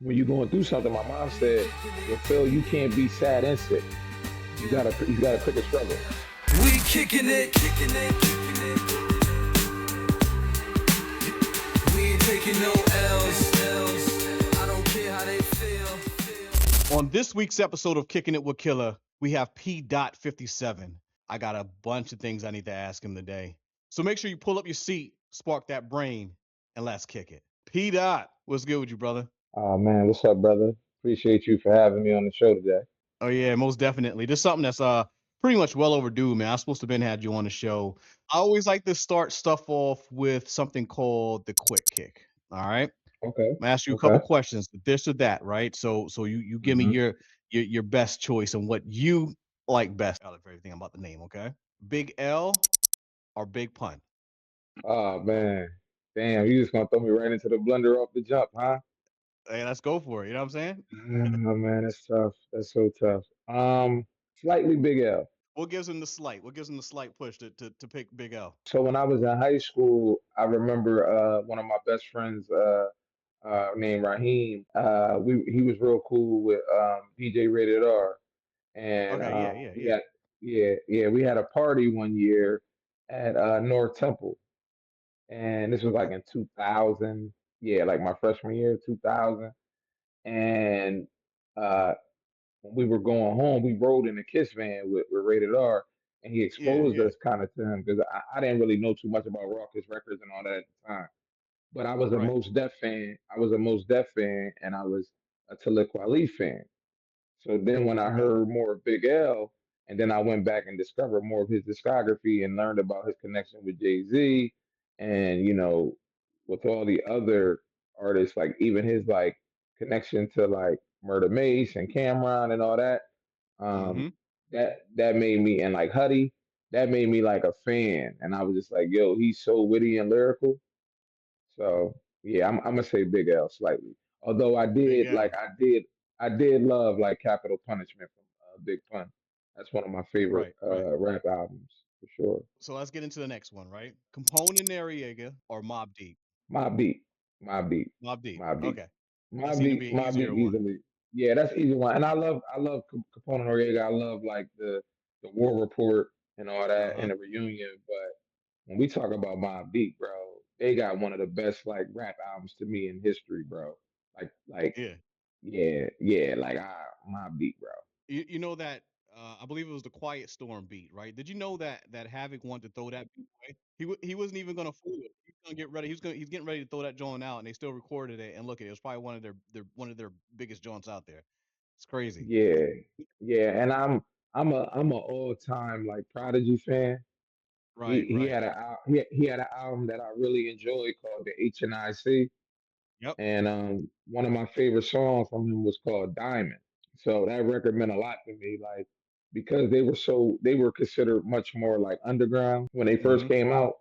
when you're going through something, my mom said, "Well, Phil, you can't be sad and sick. You gotta pick a struggle." We kicking it, kicking it, kicking it. We ain't taking no L's. I don't care how they feel. On this week's episode of Kicking It With Killa, we have P Dot57. I got a bunch of things I need to ask him today. So make sure you pull up your seat, spark that brain, and let's kick it. P Dot, what's good with you, brother? Oh man, what's up, brother? Appreciate you for having me on the show today. Oh yeah, most definitely. This is something that's pretty much well overdue, man. I'm supposed to have been had you on the show. I always like to start stuff off with something called the quick kick. All right. Okay, I'm gonna ask you a okay. couple questions, this or that, right? So you give me hmm your best choice and what you like best out of everything I'm about to name, okay? Big L or big pun? Oh man, damn, you just gonna throw me right into the blender off the jump, huh? Hey, let's go for it. You know what I'm saying? Oh man, that's tough. That's so tough. Slightly Big L. What gives him the slight? What gives him the slight push to pick Big L? So when I was in high school, I remember one of my best friends, named Raheem. He was real cool with DJ Rated R, and Okay, yeah, yeah, we yeah. had we had a party one year at North Temple, and this was like Okay. in 2000. Yeah, like my freshman year, 2000, and uh, when we were going home, we rode in a Kiss van with Rated R, and he Yeah, exposed yeah. us kind of to him because I didn't really know too much about Rawkus Records and all that at the time. But I was a Right. Most Def fan. I was a Most Def fan, and I was a Talib Kweli fan. So then when I Okay. heard more of Big L, and then I went back and discovered more of his discography and learned about his connection with Jay-Z, and with all the other artists, like even his like connection to like Murder Mace and Cameron and all that. Um, Mm-hmm. that made me, and like Huddy, that made me like a fan, and I was just like, yo, he's so witty and lyrical. So yeah, I'm gonna say Big L slightly. Although Big L. I did love like Capital Punishment from Big Pun. That's one of my favorite Right, right. rap albums for sure. So let's get into the next one, right? Component Noriega or Mob Deep? My beat, my beat, Mob Deep. my beat, Okay. That seemed to be an my beat easier one. easily. Yeah, that's easy one. And I love Capone and Noriega. I love like the War Report and all that and Uh-huh. the reunion. But when we talk about Mobb Deep, bro, they got one of the best like rap albums to me in history, bro. Like Yeah. yeah, like Mobb Deep, bro. You know that I believe it was the Quiet Storm beat, right? Did you know that Havoc wanted to throw that beat away? He wasn't even gonna fool it. He was gonna get ready. He's getting ready to throw that joint out, and they still recorded it. And look, it was probably one of their biggest joints out there. It's crazy. Yeah, yeah, and I'm a all time like Prodigy fan. Right, right. He had an album that I really enjoyed called the HNIC, Yep. and one of my favorite songs from him was called Diamond. So that record meant a lot to me, like because they were considered much more like underground when they first Mm-hmm. came out,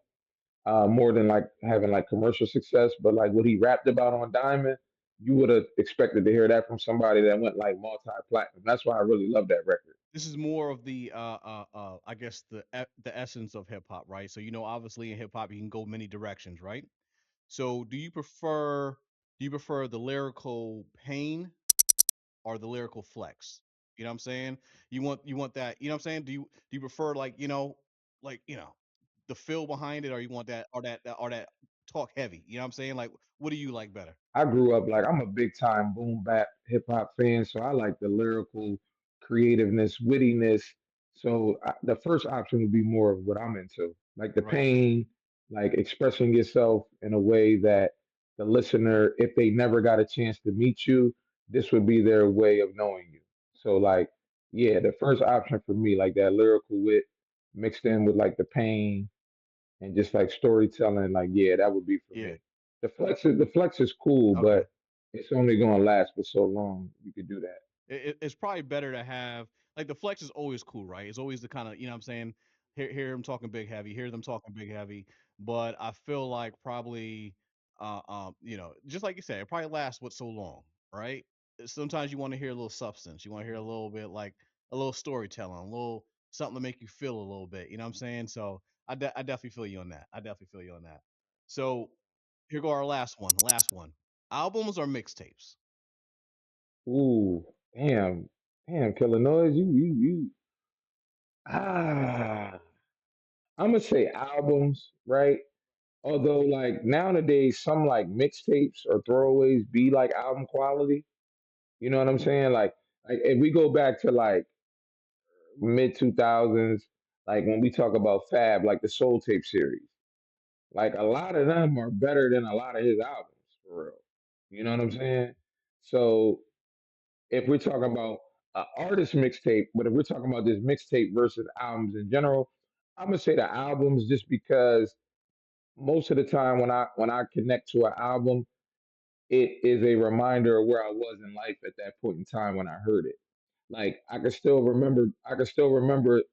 more than like having like commercial success. But like what he rapped about on Diamond, you would have expected to hear that from somebody that went like multi platinum. That's why I really love that record. This is more of the I guess the essence of hip hop, right? So obviously in hip hop you can go many directions, right? So do you prefer the lyrical pain or the lyrical flex? You know what I'm saying? You want that, you know what I'm saying? Do you prefer like, the feel behind it, or you want that or that talk heavy? You know what I'm saying? Like, what do you like better? I grew up like I'm a big time boom bap hip hop fan, so I like the lyrical creativeness, wittiness. So the first option would be more of what I'm into, like the Right. pain, like expressing yourself in a way that the listener, if they never got a chance to meet you, this would be their way of knowing you. So like, yeah, the first option for me, like that lyrical wit mixed in with like the pain and just like storytelling, like yeah, that would be for Yeah. me. The flex is cool, Okay. but it's only gonna last for so long. You could do that. It's probably better to have, like, the flex is always cool, right? It's always the kind of, you know what I'm saying? Hear them talking big heavy, hear them talking big heavy. But I feel like probably, just like you said, it probably lasts what so long, right? Sometimes you want to hear a little substance. You want to hear a little bit, like a little storytelling, a little something to make you feel a little bit. You know what I'm saying? So I definitely feel you on that. I definitely feel you on that. So here go our last one. Last one. Albums or mixtapes? Ooh, damn, damn, Killer Noise. You. Ah, I'm gonna say albums, right? Although, like nowadays, some like mixtapes or throwaways be like album quality. You know what I'm saying? Like if we go back to like mid 2000s, like when we talk about Fab, like the Soul Tape series, like a lot of them are better than a lot of his albums for real. You know what I'm saying? So if we're talking about an artist mixtape, but if we're talking about this mixtape versus albums in general, I'm gonna say the albums just because most of the time when I connect to an album, it is a reminder of where I was in life at that point in time when I heard it. Like I can still remember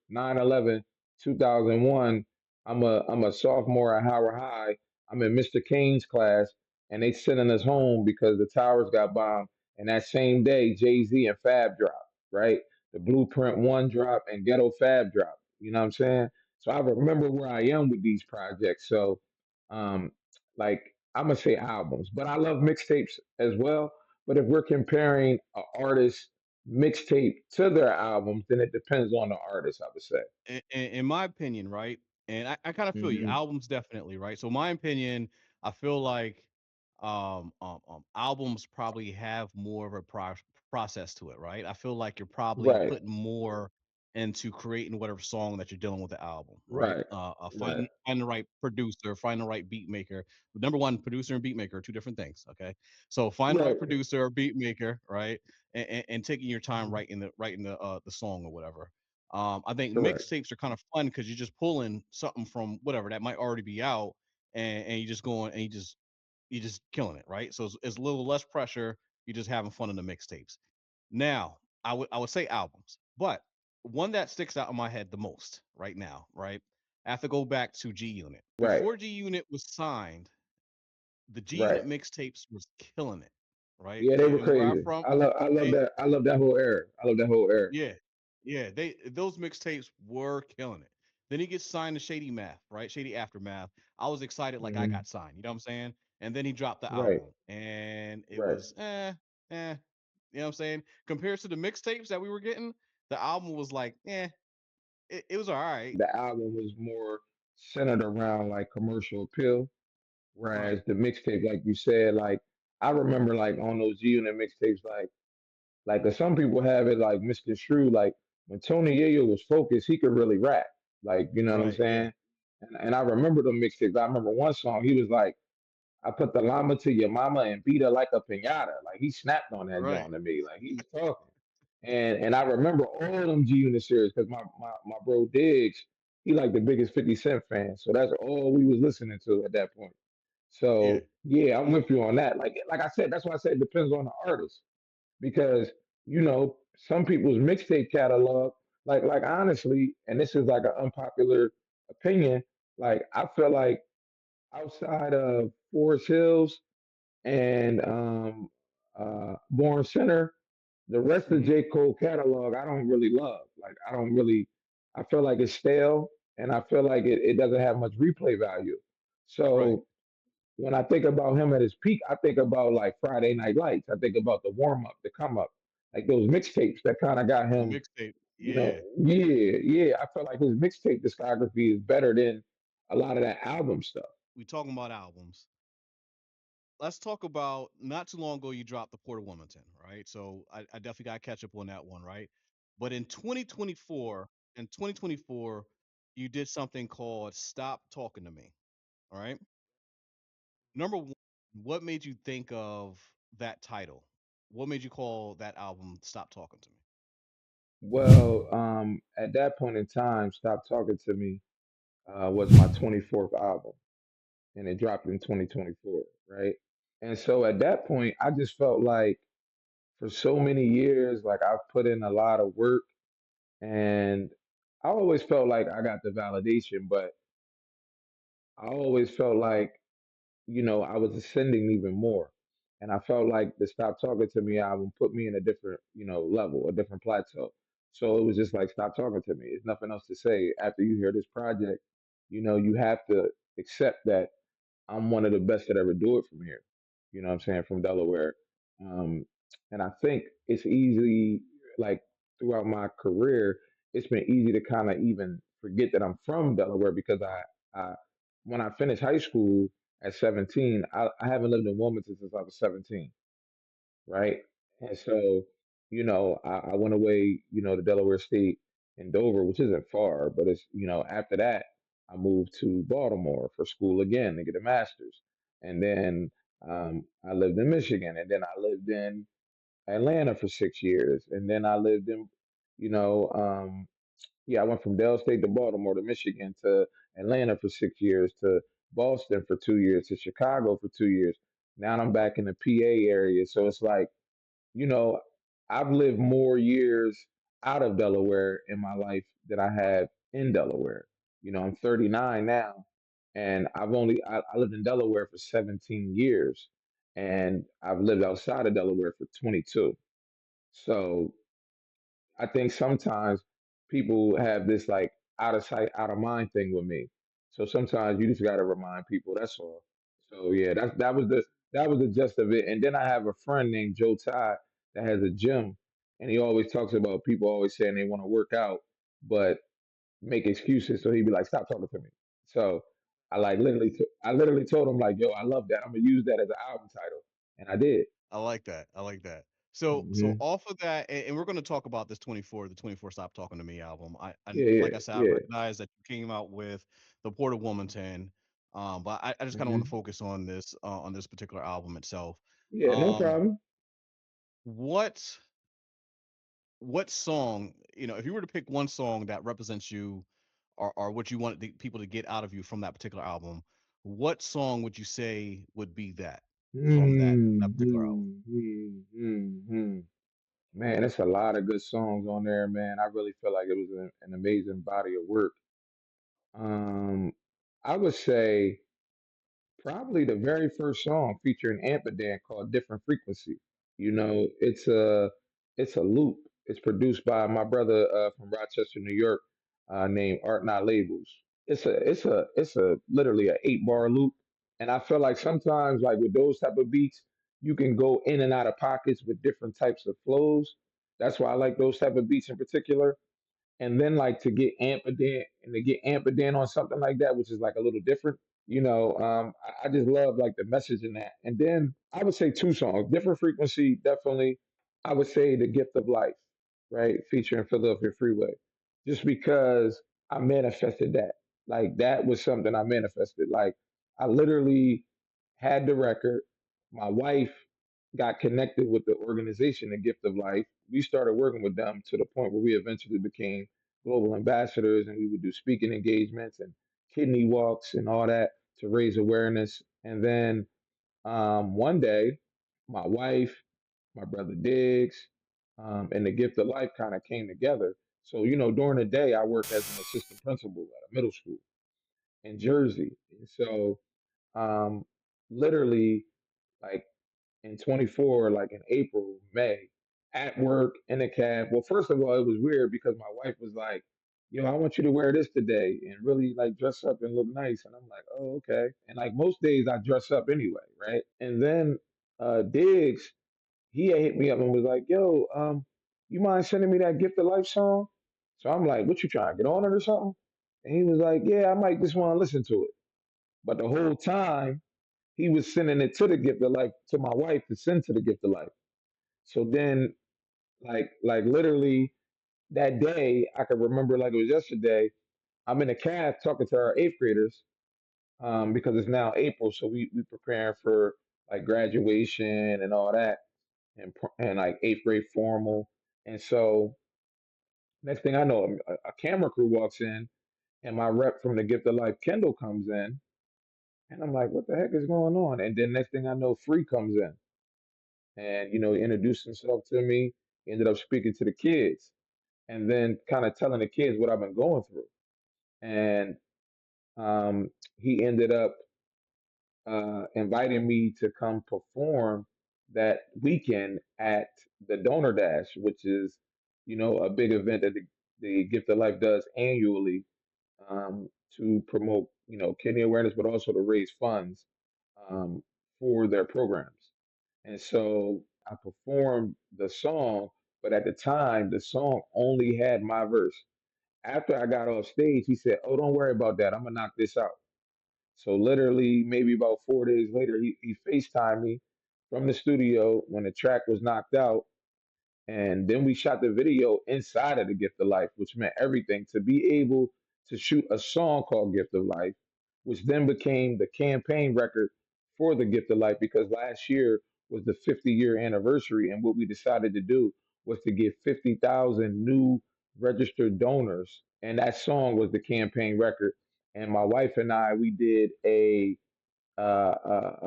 9/11, 2001. I'm a sophomore at Howard High. I'm in Mr. Kane's class and they sending us home because the towers got bombed. And that same day, Jay-Z and Fab dropped, right? The Blueprint One drop and Ghetto Fab drop. You know what I'm saying? So I remember where I am with these projects. So um like I'm gonna say albums, but I love mixtapes as well. But if we're comparing an artist mixtape to their albums, then it depends on the artist, I would say. In my opinion, right? And I kind of feel you. Hmm. Albums definitely, right? So my opinion, I feel like albums probably have more of a process to it, right? I feel like you're probably Right, putting more into creating whatever song that you're dealing with the album, right? right, right, Find the right producer, find the right beat maker. Number one, producer and beat maker are two different things. Okay, so find the right right. producer or beat maker, right? And taking your time Mhm. writing the song or whatever. I think Correct, mixtapes are kind of fun because you're just pulling something from whatever that might already be out, and you just going and you just killing it, right? So it's a little less pressure. You're just having fun in the mixtapes. Now, I would say albums, but one that sticks out in my head the most right now, right? I have to go back to G Unit. right, Before G Unit was signed, the G right. Unit mixtapes was killing it, right? Yeah, they were And where I'm crazy. from, I love they that. I love that whole era. I love that whole era. yeah, yeah, they those mixtapes were killing it. Then he gets signed to Shady Math, right? Shady Aftermath. I was excited like I Hmm. got signed, you know what I'm saying? And then he dropped the Right, album, and it right. was you know what I'm saying? Compared to the mixtapes that we were getting, the album was like, it was all right, The album was more centered around like commercial appeal, right? whereas the mixtape, like you said, like I remember like on those G Unit mixtapes, like 'cause some people have it like Mr. Shrew, like when Tony Yayo was focused, he could really rap. Like, you know what I'm Right, yeah, saying? And I remember the mixtapes. I remember one song, he was like, I put the llama to your mama and beat her like a pinata. Like he snapped on that right. joint to me. Like he was talking. And I remember all of them G Unit series because my bro Diggs, he like the biggest 50 Cent fan. So that's all we was listening to at that point. Yeah, So yeah, I'm with you on that. Like I said, that's why I said it depends on the artist because some people's mixtape catalog, like honestly, and this is like an unpopular opinion, like I feel like outside of Forest Hills and Born Center, the rest of mhm, J. Cole catalog I don't really love. Like I don't really, I feel like it's stale and I feel like it doesn't have much replay value. right. So when I think about him at his peak, I think about like Friday Night Lights. I think about the warm up, the come up, like those mixtapes that kind of got The him. mixtape, yeah. Yeah, yeah. I feel like his mixtape discography is better than a lot of that album stuff. We talking about albums. Let's talk about not too long ago you dropped the Port of Wilmington, right? So I definitely got to catch up on that one, right? But in 2024, you did something called Stop Talking to Me. All right. Number one, what made you think of that title? What made you call that album Stop Talking to Me? Well, at that point in time, Stop Talking to Me was my 24th album, and it dropped in 2024, right? And so at that point, I just felt like for so many years, like I've put in a lot of work, and I always felt like I got the validation, but I always felt like I was ascending even more. And I felt like the Stop Talking to Me album put me in a different, level, a different plateau. So it was just like, stop talking to me. There's nothing else to say. After you hear this project, you have to accept that I'm one of the best that ever do it from here. You know what I'm saying? From Delaware. Um, And I think it's easy, like throughout my career, it's been easy to kind of even forget that I'm from Delaware because I when I finished high school at 17, I haven't lived in Wilmington since I was 17, right? And so, I went away, to Delaware State and Dover, which isn't far, but it's, after that, I moved to Baltimore for school again to get a master's. And then I lived in Michigan, and then I lived in Atlanta for 6 years, and then I lived in, you know, yeah, I went from Dell State to Baltimore to Michigan to Atlanta for 6 years to Boston for 2 years to Chicago for 2 years. Now I'm back in the PA area, so it's like, you know, I've lived more years out of Delaware in my life than I have in Delaware. I'm 39 now, and I lived in Delaware for 17 years, and I've lived outside of Delaware for 22. So I think sometimes people have this like out of sight, out of mind thing with me. So sometimes you just got to remind people. That's all. So yeah, that was the gist of it. And then I have a friend named Joe Todd that has a gym, and he always talks about people always saying they want to work out, but make excuses. So he'd be like, "Stop talking to me." So I literally told him like, "Yo, I love that. I'm gonna use that as an album title," and I did. I like that. I like that. So Hmm. off of that, and we're going to talk about this 24, the 24 Stop Talking to Me album. I Yeah, yeah, like I said, I yeah. recognize that you came out with the Port of Wilmington. But I just kind of want to Hmm. focus on this particular album itself. Yeah, no Um, problem. what what song, if you were to pick one song that represents you, or what you want the people to get out of you from that particular album, what song would you say would be that from that particular album? Hmm. Man, it's a lot of good songs on there, man. I really feel like it was an amazing body of work. Um, I would say probably the very first song featuring Ampedan called "Different Frequency." It's a loop. It's produced by my brother from Rochester, New York, named Art Not Labels. It's a literally a 8 bar loop, and I feel like sometimes like with those type of beats, you can go in and out of pockets with different types of flows. That's why I like those type of beats in particular. And then like to get Ampedan on something like that, which is like a little different. I just love like the message in that. And then I would say two songs, "Different Frequency," definitely. I would say "The Gift of Life," right, featuring Philadelphia Freeway, just because I manifested that. Like that was something I manifested. Like I literally had the record. My wife got connected with the organization, The Gift of Life. We started working with them to the point where we eventually became global ambassadors, and we would do speaking engagements and kidney walks and all that to raise awareness. And then one day, my wife, my brother Diggs, and the Gift of Life kind of came together. So, during the day, I work as an assistant principal at a middle school in Jersey. And so, um, literally, like in 24, like in April, May, at work in a cab. Well, first of all, it was weird because my wife was like, "Yo, I want you to wear this today and really like dress up and look nice." And I'm like, "Oh, okay." And like most days, I dress up anyway, right? And then Diggs, he had hit me up and was like, "Yo, you mind sending me that Gift of Life song?" So I'm like, "What you trying to get on it or something?" And he was like, "Yeah, I might just want to listen to it." But the whole time, he was sending it to the Gift of Life to my wife to send to the Gift of Life. So then, like literally that day, I could remember like it was yesterday. I'm in a cab talking to our eighth graders because it's now April, so we preparing for like graduation and all that, and like eighth grade formal. And so next thing I know, a camera crew walks in, and my rep from the Gift of Life, Kendall, comes in, and I'm like, "What the heck is going on?" And then next thing I know, Free comes in, and he introduced himself to me. He ended up speaking to the kids, and then kind of telling the kids what I've been going through. And um, he ended up inviting me to come perform that weekend at the Donor Dash, which is, a big event that the Gift of Life does annually to promote, kidney awareness, but also to raise funds um, for their programs. And so I performed the song, but at the time, the song only had my verse. After I got off stage, he said, "Oh, don't worry about that. I'm gonna knock this out." So literally, maybe about 4 days later, he FaceTimed me from the studio when the track was knocked out, and then we shot the video inside of the Gift of Life, which meant everything to be able to shoot a song called Gift of Life, which then became the campaign record for the Gift of Life because last year was the 50-year anniversary. And what we decided to do was to get 50,000 new registered donors. And that song was the campaign record. And my wife and I, we did a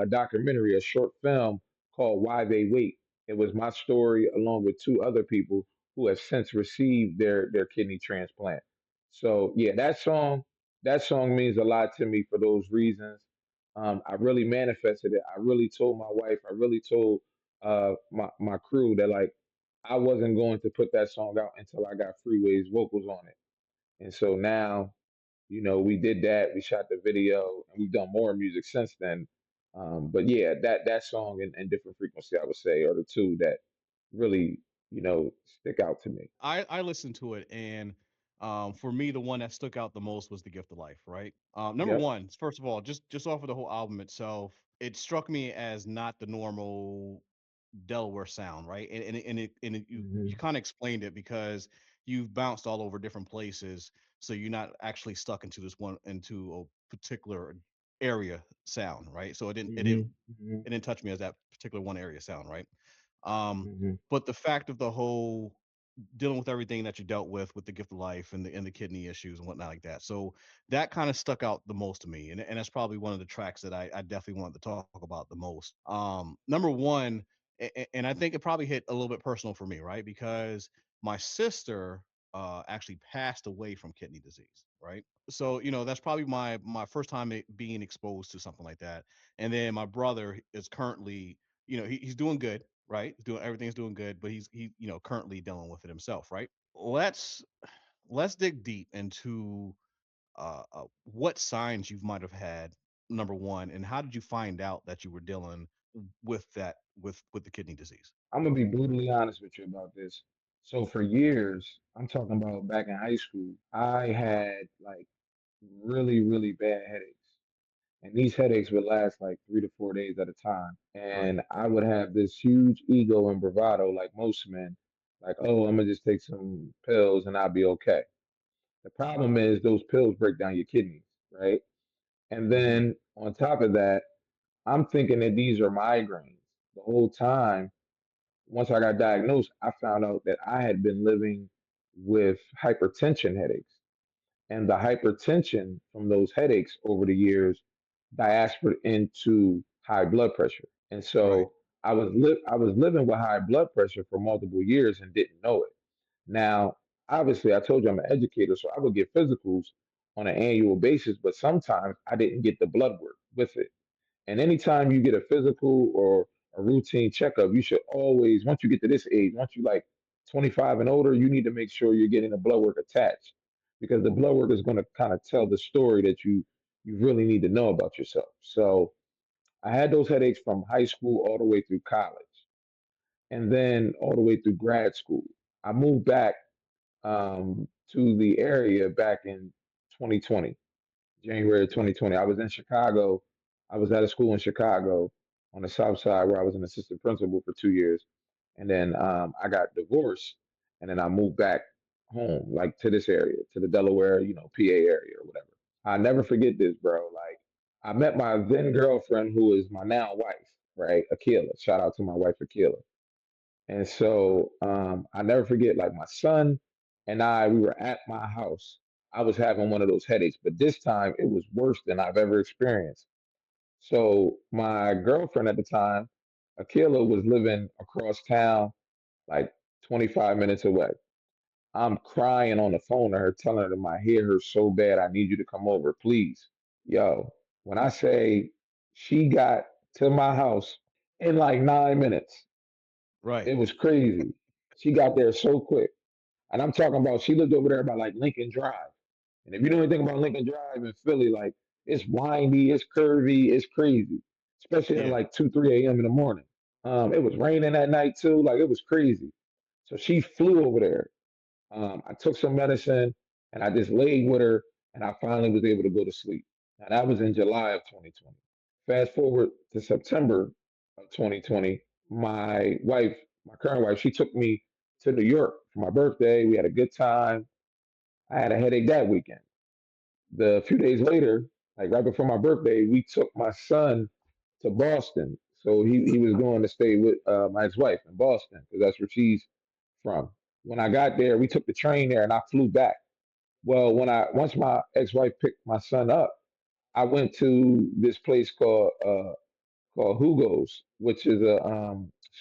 documentary, a short film called Why They Wait. It was my story along with two other people who have since received their kidney transplant. So yeah, that song means a lot to me for those reasons. I really manifested it. I really told my wife. I really told my crew that like I wasn't going to put that song out until I got Freeway's vocals on it. And so now we did that. We shot the video, and we've done more music since then. But yeah, that song and different frequency, I would say, are the two that really stick out to me. I listened to it, and for me, the one that stuck out the most was "The Gift of Life." Right. Number Yep. one, first of all, just off of the whole album itself, it struck me as not the normal Delaware sound, right? You Hmm. kind of explained it because you've bounced all over different places, so you're not actually stuck into a particular area sound, right? So Hmm. Hmm. it didn't touch me as that particular one area sound, right? Um, Hmm. but the fact of the whole dealing with everything that you dealt with the gift of life and the kidney issues and whatnot like that. So that kind of stuck out the most to me. And that's probably one of the tracks that I definitely wanted to talk about the most. Number one, and I think it probably hit a little bit personal for me, right? Because my sister actually passed away from kidney disease, right? So that's probably my first time being exposed to something like that. And then my brother is currently, he's doing good, right? He's doing everything's doing good, but he currently dealing with it himself, right? Let's dig deep into what signs you might have had. Number one, and how did you find out that you were dealing with that with the kidney disease? I'm gonna be brutally honest with you about this. So for years, I'm talking about back in high school, I had like really, really bad headaches. And these headaches would last like 3 to 4 days at a time. Right, And I would have this huge ego and bravado, like most men, like, oh, I'm gonna just take some pills and I'll be okay. The problem is those pills break down your kidneys, right? And hmm, then on top of that, I'm thinking that these are migraines. The whole time, once I got diagnosed, I found out that I had been living with hypertension headaches. And the hypertension from those headaches over the years diaspored into high blood pressure. And right, so I was living with high blood pressure for multiple years and didn't know it. Now, obviously, I told you I'm an educator, so I would get physicals on an annual basis, but sometimes I didn't get the blood work with it. And anytime you get a physical or a routine checkup, you should always, once you get to this age, once you like 25 and older, you need to make sure you're getting the blood work attached because the blood work is going to kind of tell the story that you really need to know about yourself. So I had those headaches from high school all the way through college and then all the way through grad school. I moved back to the area back in 2020. January of right, 2020. I was in Chicago. I was at a school in Chicago on the South Side where I was an assistant principal for 2 years. And then I got divorced and then I moved back home, like to this area, to the Delaware, PA area or whatever. I never forget this, bro. Like I met my then girlfriend who is my now wife, right? Akila. Shout out to my wife Akila. And so I never forget, like my son and I, we were at my house. I was having one of those headaches, but this time it was worse than I've ever experienced. So my girlfriend at the time, Akila, was living across town, like 25 minutes away. I'm crying on the phone to her, telling her my head hurts so bad. I need you to come over, please. Yo, when I say she got to my house in like 9 minutes, right. it was crazy. She got there so quick. And I'm talking about she lived over there by like Lincoln Drive. And if you know anything about Lincoln Drive in Philly, like it's windy, it's curvy, it's crazy, especially at Yeah, like 2, 3 a.m. in the morning. It was raining that night too, like it was crazy. So she flew over there. I took some medicine and I just laid with her and I finally was able to go to sleep. Now that was in July of 2020. Fast forward to September of 2020, my wife, my current wife, she took me to New York for my birthday. We had a good time. I had a headache that weekend. The few days later, like right before my birthday, we took my son to Boston. So he was going to stay with my ex-wife in Boston because that's where she's from. When I got there, we took the train there and I flew back. Well, once my ex-wife picked my son up, I went to this place called Hugo's, which is a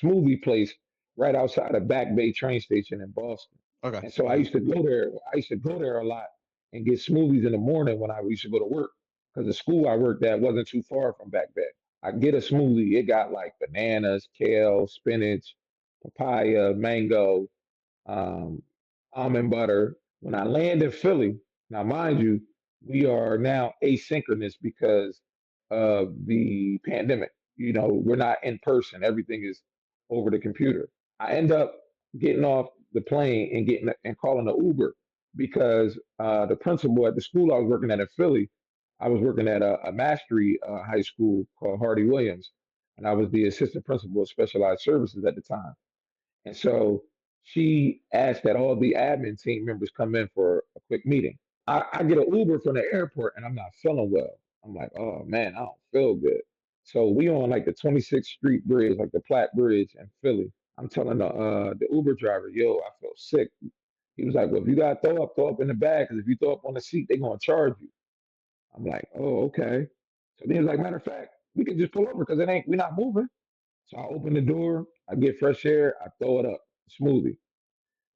smoothie place right outside of Back Bay train station in Boston. Okay. And so I Okay. used to go there. I used to go there a lot and get smoothies in the morning when I used to go to work because the school I worked at wasn't too far from Back Bay. I get a smoothie. It got like bananas, kale, spinach, papaya, mango, um, almond butter. When I land in Philly, now mind you, we are now asynchronous because of the pandemic. You know, we're not in person. Everything is over the computer. I end up getting off the plane and getting and calling an Uber because the principal at the school I was working at in Philly, I was working at a mastery high school called Hardy Williams, and I was the assistant principal of specialized services at the time. And so she asked that all the admin team members come in for a quick meeting. I get an Uber from the airport and I'm not feeling well. I'm like, oh man, I don't feel good. So we on like the 26th Street Bridge, like the Platte Bridge in Philly. I'm telling the Uber driver, yo, I feel sick. He was like, well, if you got to throw up in the bag, because if you throw up on the seat, they're gonna charge you. I'm like, oh, okay. So then he's like, matter of fact, we can just pull over because we're not moving. So I open the door, I get fresh air, I throw it up, smoothie.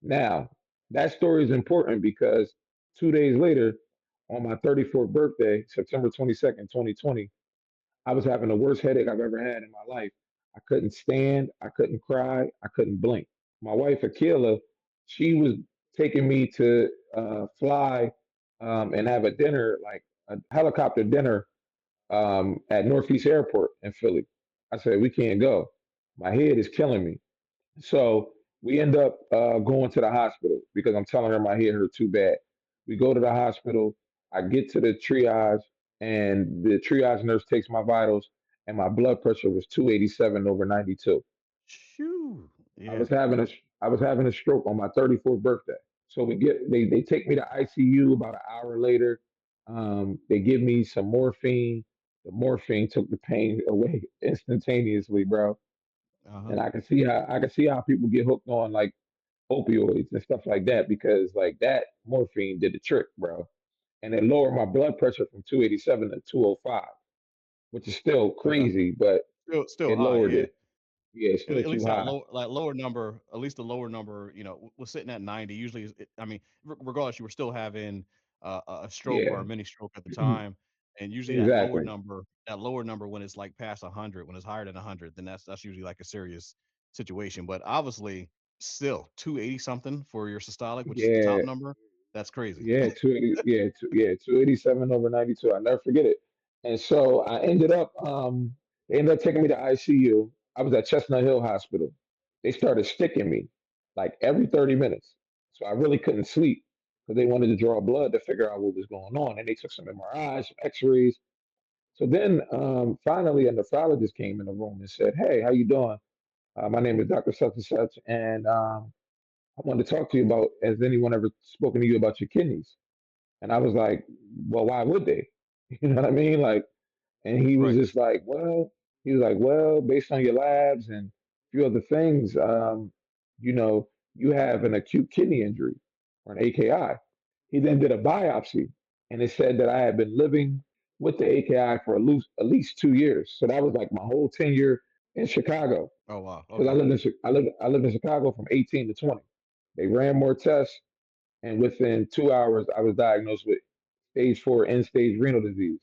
Now, that story is important because 2 days later, on my 34th birthday, September 22nd, 2020, I was having the worst headache I've ever had in my life. I couldn't stand, I couldn't cry, I couldn't blink. My wife, Akila, she was taking me to fly and have a dinner, like a helicopter dinner at Northeast Airport in Philly. I said, we can't go. My head is killing me. So we end up going to the hospital because I'm telling her my head hurt too bad. We go to the hospital. I get to the triage, and the triage nurse takes my vitals, and my blood pressure was 287 over 92. Shoo. I Yeah. was having a I was having a stroke on my 34th birthday. So they take me to ICU about an hour later. They give me some morphine. The morphine took the pain away instantaneously, bro. Uh huh. And I can see how people get hooked on like opioids and stuff like that because like that morphine did the trick, bro. And it lowered my blood pressure from 287 to 205, which is still Okay. crazy, but Still it high. lowered Yeah. it. Yeah, it's still At too least that high. lower number, at least the lower number, was sitting at 90. Usually, I mean, regardless, you were still having a stroke or Yeah, a mini stroke at the time, and usually exactly. that lower number when it's like past 100, when it's higher than 100, then that's usually like a serious situation. But obviously, still 280 something for your systolic, which is the top Yeah, number. That's crazy. yeah, 280, yeah, 287 over 92. I never forget it. And so they ended up taking me to ICU. I was at Chestnut Hill Hospital. They started sticking me like every 30 minutes. So I really couldn't sleep because they wanted to draw blood to figure out what was going on. And they took some MRIs, some x-rays. So then finally a nephrologist came in the room and said, hey, how you doing? My name is Dr. Such and Such. And I wanted to talk to you about, has anyone ever spoken to you about your kidneys? And I was like, well, why would they? You know what I mean? Like, and he was Right. just like, well, he was like, well, based on your labs and a few other things, you know, you have an acute kidney injury or an AKI. He then did a biopsy and it said that I had been living with the AKI for at least 2 years. So that was like my whole tenure in Chicago Oh wow. because Okay. I lived in Chicago from 18 to 20. They ran more tests, and within 2 hours, I was diagnosed with stage four end stage renal disease,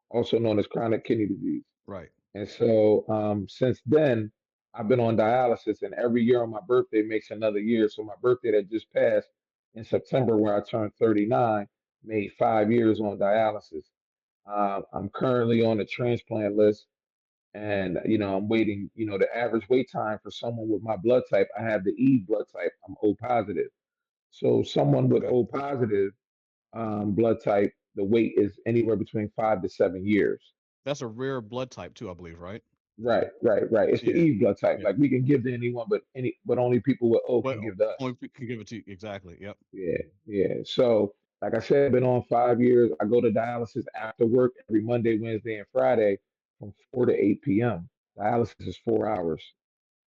also known as chronic kidney disease. Right. And so since then, I've been on dialysis, and every year on my birthday makes another year. So my birthday that just passed in September, where I turned 39, made 5 years on dialysis. I'm currently on the transplant list. And I'm waiting. The average wait time for someone with my blood type, I have the E blood type. I'm O positive. So someone with Okay. O positive blood type, the wait is anywhere between 5 to 7 years. That's a rare blood type too, I believe, right? Right, right, right. It's the Yeah. E blood type. Yeah. Like we can give to anyone, but only people with O But can give to us. only can give it to you. Exactly. Yep. Yeah, yeah. So, like I said, been on 5 years. I go to dialysis after work every Monday, Wednesday, and Friday from 4 to 8 p.m. Dialysis is 4 hours,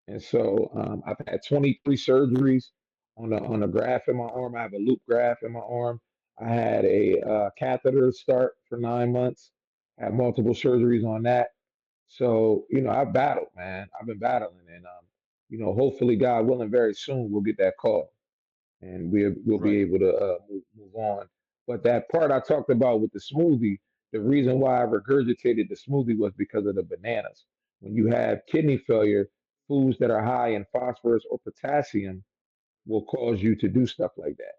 and so I've had 23 surgeries on a graft in my arm. I have a loop graft in my arm. I had a catheter start for 9 months. Had multiple surgeries on that. So I've battled, man. I've been battling, and hopefully, God willing, very soon we'll get that call and we'll be Right. able to move on. But that part I talked about with the smoothie, the reason why I regurgitated the smoothie was because of the bananas. When you have kidney failure, foods that are high in phosphorus or potassium will cause you to do stuff like that.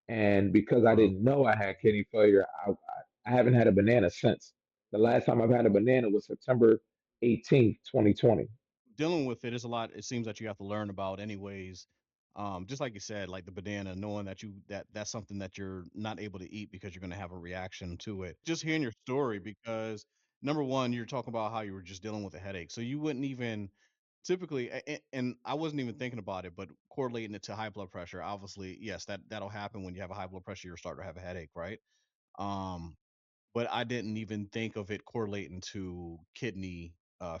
And because I Uh-huh. didn't know I had kidney failure, I haven't had a banana since. The last time I've had a banana was September 18th, 2020. Dealing with it is a lot. It seems that you have to learn about anyways. Just like you said, like the banana, knowing that that's something that you're not able to eat because you're going to have a reaction to it. Just hearing your story, because number one, you're talking about how you were just dealing with a headache, so you wouldn't even typically, and I wasn't even thinking about it, but correlating it to high blood pressure, obviously, yes, that'll happen when you have a high blood pressure. You're starting to have a headache, right? Um, but I didn't even think of it correlating to kidney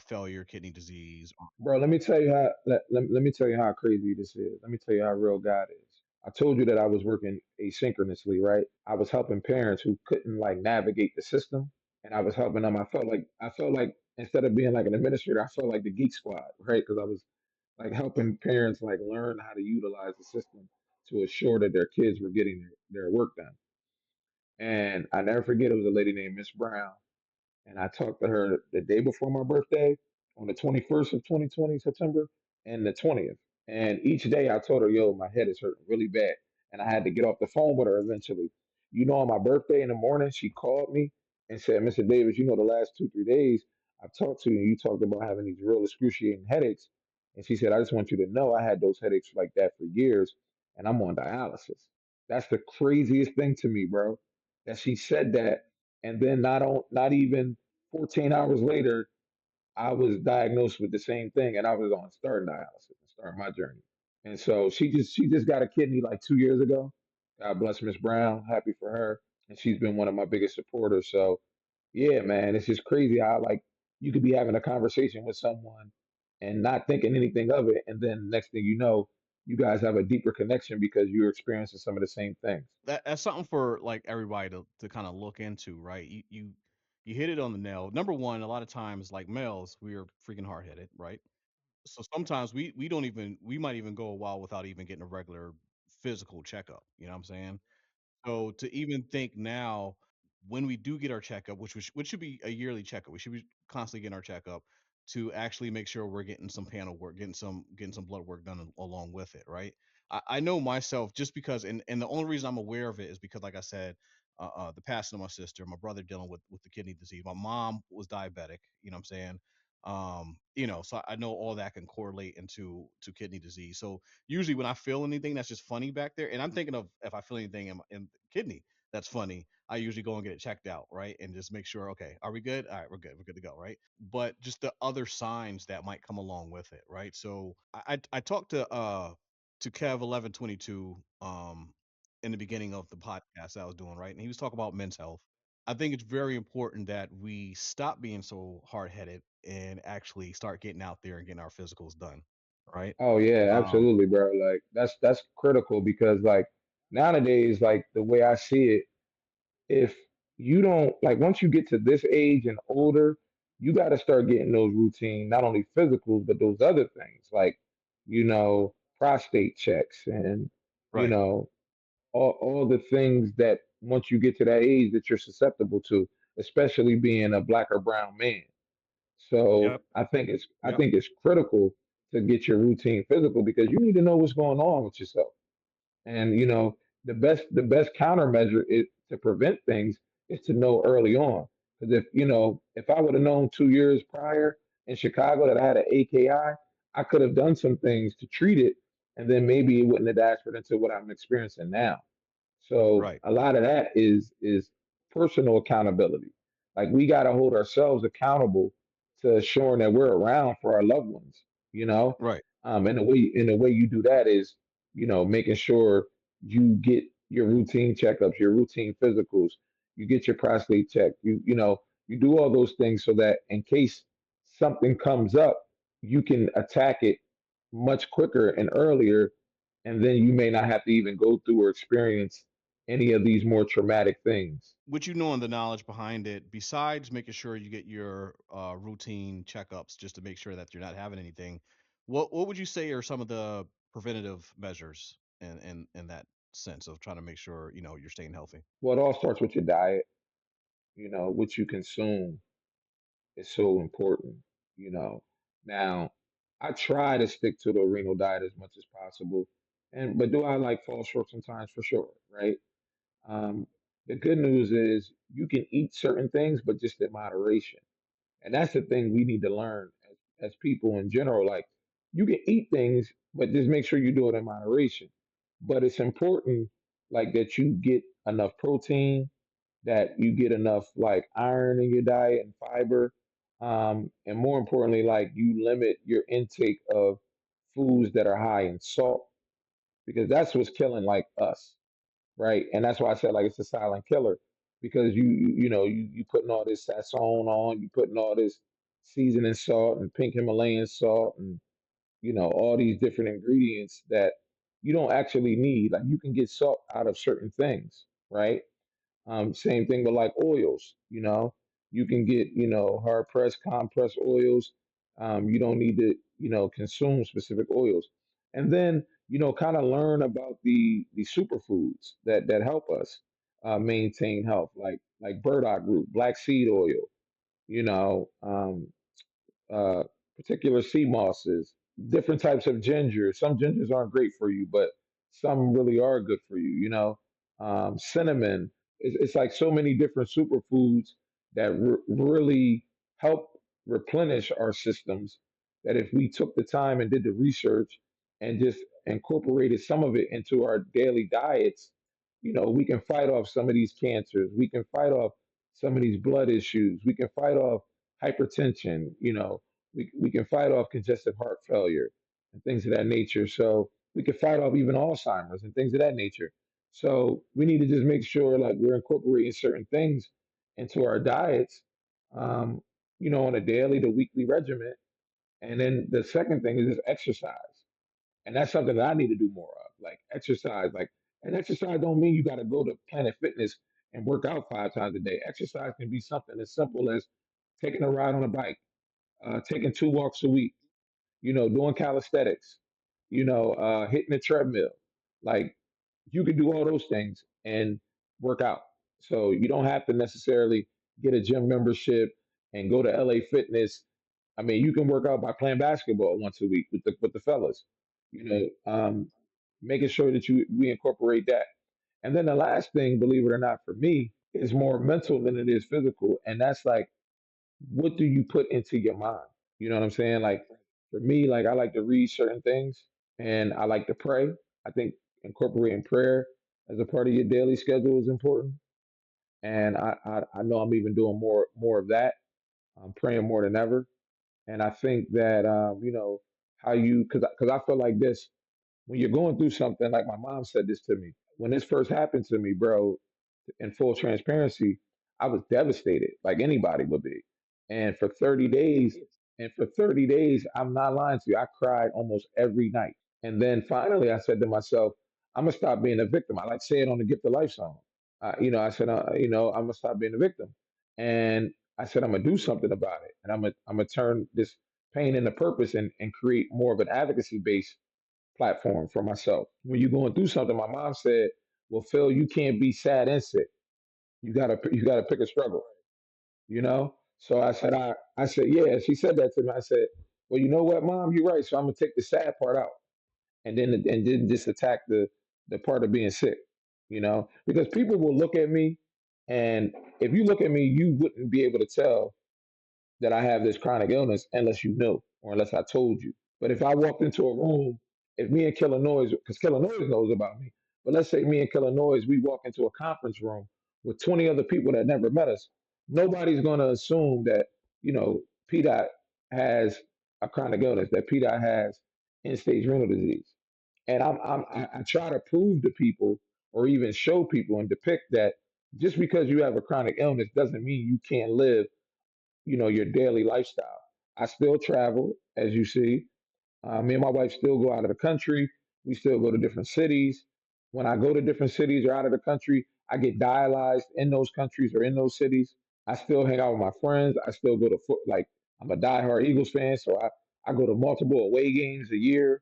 failure, kidney disease. Bro, let me tell you let me tell you how crazy this is. Let me tell you how real God is. I told you that I was working asynchronously, right? I was helping parents who couldn't like navigate the system, and I was helping them. I felt like instead of being like an administrator, I felt like the geek squad, right? Because I was like helping parents like learn how to utilize the system to assure that their kids were getting their work done. And I never forget, it was a lady named Miss Brown, and I talked to her the day before my birthday on the 21st of 2020, September, and the 20th. And each day I told her, yo, my head is hurting really bad. And I had to get off the phone with her eventually. On my birthday in the morning, she called me and said, Mr. Davis, the last 2, 3 days I've talked to you, and you talked about having these real excruciating headaches. And she said, I just want you to know I had those headaches like that for years, and I'm on dialysis. That's the craziest thing to me, bro. That she said that, and then not even 14 hours later, I was diagnosed with the same thing, and I was on starting dialysis and start my journey. And so she just got a kidney like 2 years ago. God bless Miss Brown. Happy for her, and she's been one of my biggest supporters. So yeah, man, it's just crazy how like you could be having a conversation with someone and not thinking anything of it, and then next thing you know, you guys have a deeper connection because you're experiencing some of the same things. That's something for like everybody to kind of look into, right? You hit it on the nail. Number one, a lot of times, like males, we are freaking hard headed, right? So sometimes we don't even we might even go a while without even getting a regular physical checkup. You know what I'm saying? So to even think now, when we do get our checkup, which should be a yearly checkup, we should be constantly getting our checkup to actually make sure we're getting some panel work, getting some blood work done along with it, right? I know myself just because, and the only reason I'm aware of it is because, like I said, the passing of my sister, my brother dealing with the kidney disease, my mom was diabetic. You know what I'm saying? So I know all that can correlate into to kidney disease. So usually when I feel anything that's just funny back there, and I'm thinking of if I feel anything in the kidney that's funny, I usually go and get it checked out, right? And just make sure, okay, are we good? All right, we're good. We're good to go, right? But just the other signs that might come along with it, right? So I talked to Kev 1122 in the beginning of the podcast that I was doing, right? And he was talking about men's health. I think it's very important that we stop being so hard headed and actually start getting out there and getting our physicals done, right? Oh yeah, Um, absolutely, bro. Like that's critical because like nowadays, like the way I see it, if you don't like once you get to this age and older, you got to start getting those routine, not only physicals, but those other things like, prostate checks and, you right. know, all the things that once you get to that age that you're susceptible to, especially being a black or brown man. So Yep. I Yep. think it's critical to get your routine physical because you need to know what's going on with yourself. And the best countermeasure is to prevent things is to know early on. Because if I would have known 2 years prior in Chicago that I had an AKI, I could have done some things to treat it, and then maybe it wouldn't have transferred into what I'm experiencing now. So Right. a lot of that is personal accountability. Like we got to hold ourselves accountable to showing that we're around for our loved ones. You know, Right. and the way you do that is, making sure you get your routine checkups, your routine physicals, you get your prostate checked. You do all those things so that in case something comes up, you can attack it much quicker and earlier, and then you may not have to even go through or experience any of these more traumatic things. With you knowing the knowledge behind it, besides making sure you get your routine checkups just to make sure that you're not having anything, what would you say are some of the preventative measures in that sense of trying to make sure you're staying healthy? Well, it all starts with your diet. What you consume is so important. You know, now I try to stick to the renal diet as much as possible, but do I like fall short sometimes? For sure, right? Um, the good news is you can eat certain things, but just in moderation. And that's the thing we need to learn as people in general. Like, you can eat things, but just make sure you do it in moderation. But it's important, like, that you get enough protein, that you get enough like iron in your diet and fiber, and more importantly, like you limit your intake of foods that are high in salt, because that's what's killing like us, right? And that's why I said like it's a silent killer, because you putting all this sazon on, you putting all this seasoning salt and pink Himalayan salt, and all these different ingredients that you don't actually need. Like you can get salt out of certain things, right? Same thing with like oils. You can get hard pressed, compressed oils. You don't need to consume specific oils, and then kind of learn about the superfoods that help us maintain health, like burdock root, black seed oil. You know, um, uh, Particular sea mosses, different types of ginger. Some gingers aren't great for you, but some really are good for you. Cinnamon. It's like so many different superfoods that really help replenish our systems. That if we took the time and did the research and just incorporated some of it into our daily diets, we can fight off some of these cancers. We can fight off some of these blood issues. We can fight off hypertension. We can fight off congestive heart failure and things of that nature. So we can fight off even Alzheimer's and things of that nature. So we need to just make sure like we're incorporating certain things into our diets, um, on a daily to weekly regimen. And then the second thing is just exercise. And that's something that I need to do more of, like exercise. And exercise don't mean you got to go to Planet Fitness and work out 5 times a day. Exercise can be something as simple as taking a ride on a bike, taking 2 walks a week, doing calisthenics, hitting the treadmill. Like you can do all those things and work out. So you don't have to necessarily get a gym membership and go to LA Fitness. I mean, you can work out by playing basketball once a week with the fellas. You making sure that we incorporate that. And then the last thing, believe it or not, for me, is more mental than it is physical, and that's like, what do you put into your mind? You know what I'm saying? Like for me, like I like to read certain things and I like to pray. I think incorporating prayer as a part of your daily schedule is important. And I know I'm even doing more of that. I'm praying more than ever. And I think that how you, because I feel like this, when you're going through something, like my mom said this to me when this first happened to me, bro. In full transparency, I was devastated, like anybody would be. And for 30 days, I'm not lying to you, I cried almost every night. And then finally, I said to myself, I'm gonna stop being a victim. I like saying on the Gift of Life song. I said, I'm gonna stop being a victim, and I said I'm gonna do something about it, and I'm gonna turn this pain into purpose and create more of an advocacy based platform for myself. When you're going through something, my mom said, "Well, Phil, you can't be sad and sick. You gotta pick a struggle." So I said, yeah. She said that to me. I said, well, you know what, Mom, you're right. So I'm gonna take the sad part out, and then just attack the part of being sick. Because people will look at me, and if you look at me, you wouldn't be able to tell that I have this chronic illness unless you knew or unless I told you. But if I walked into a room, if me and Killa Noise, because Killa Noise knows about me, but let's say me and Killa Noise, we walk into a conference room with 20 other people that never met us, nobody's going to assume that, P Dot has a chronic illness, that P Dot has end stage renal disease. And I try to prove to people or even show people and depict that just because you have a chronic illness doesn't mean you can't live, your daily lifestyle. I still travel, as you see. Me and my wife still go out of the country. We still go to different cities. When I go to different cities or out of the country, I get dialyzed in those countries or in those cities. I still hang out with my friends. I still go to like I'm a diehard Eagles fan, so I go to multiple away games a year.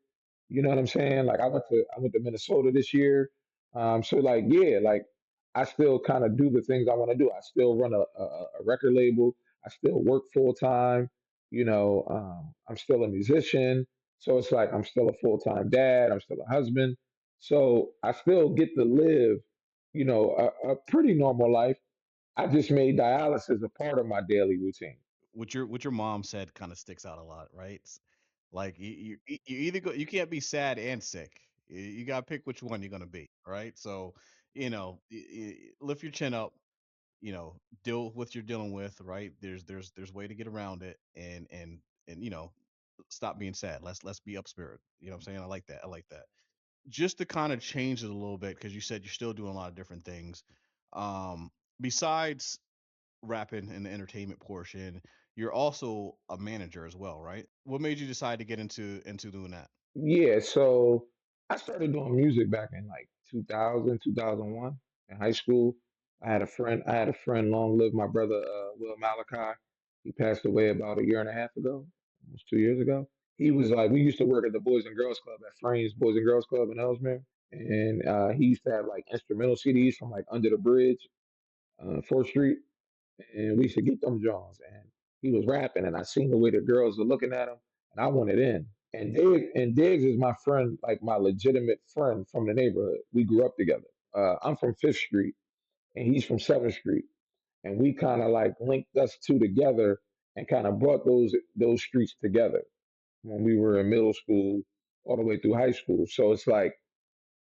You know what I'm saying? Like I went to Minnesota this year. So like yeah, like I still kind of do the things I want to do. I still run a record label. I still work full time. I'm still a musician. So it's like I'm still a full time dad. I'm still a husband. So I still get to live, a pretty normal life. I just made dialysis a part of my daily routine. What your mom said kind of sticks out a lot, right? Like you either you can't be sad and sick. You got to pick which one you're going to be, right? So, lift your chin up, deal with what you're dealing with, right? There's way to get around it, and stop being sad. Let's be up spirit. You know what I'm saying? I like that. I like that. Just to kind of change it a little bit because you said you're still doing a lot of different things. Um, Besides rapping and the entertainment portion, you're also a manager as well, right? What made you decide to get into doing that? Yeah, so I started doing music back in like 2000, 2001 in high school. I had a friend, long live my brother, Will Malachi. He passed away about a year and a half ago, almost 2 years ago. He was like, we used to work at the Boys and Girls Club at Frames Boys and Girls Club in Ellesmere. And he used to have like instrumental CDs from like Under the Bridge, 4th Street. And we used to get them Jones. And he was rapping, and I seen the way the girls were looking at him, and I wanted in. And Diggs is my friend, like my legitimate friend from the neighborhood. We grew up together. I'm from Fifth Street, and he's from Seventh Street, and we kind of like linked us two together and kind of brought those streets together when we were in middle school all the way through high school. So it's like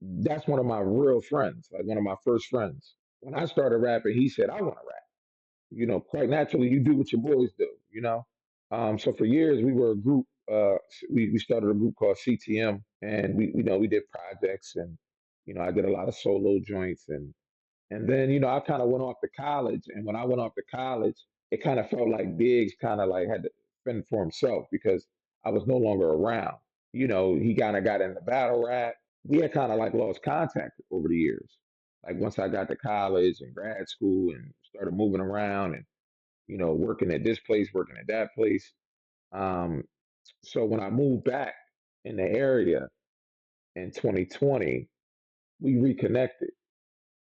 that's one of my real friends, like one of my first friends. When I started rapping, he said, "I want to rap." Quite naturally, you do what your boys do, So for years, we were a group. We started a group called CTM, and we did projects, and I did a lot of solo joints, and then I kind of went off to college, and when I went off to college, it kind of felt like Biggs kind of like had to fend for himself because I was no longer around. He kind of got into battle rap. We had kind of like lost contact over the years. Like once I got to college and grad school and started moving around and working at this place, working at that place. Um, so when I moved back in the area in 2020, we reconnected.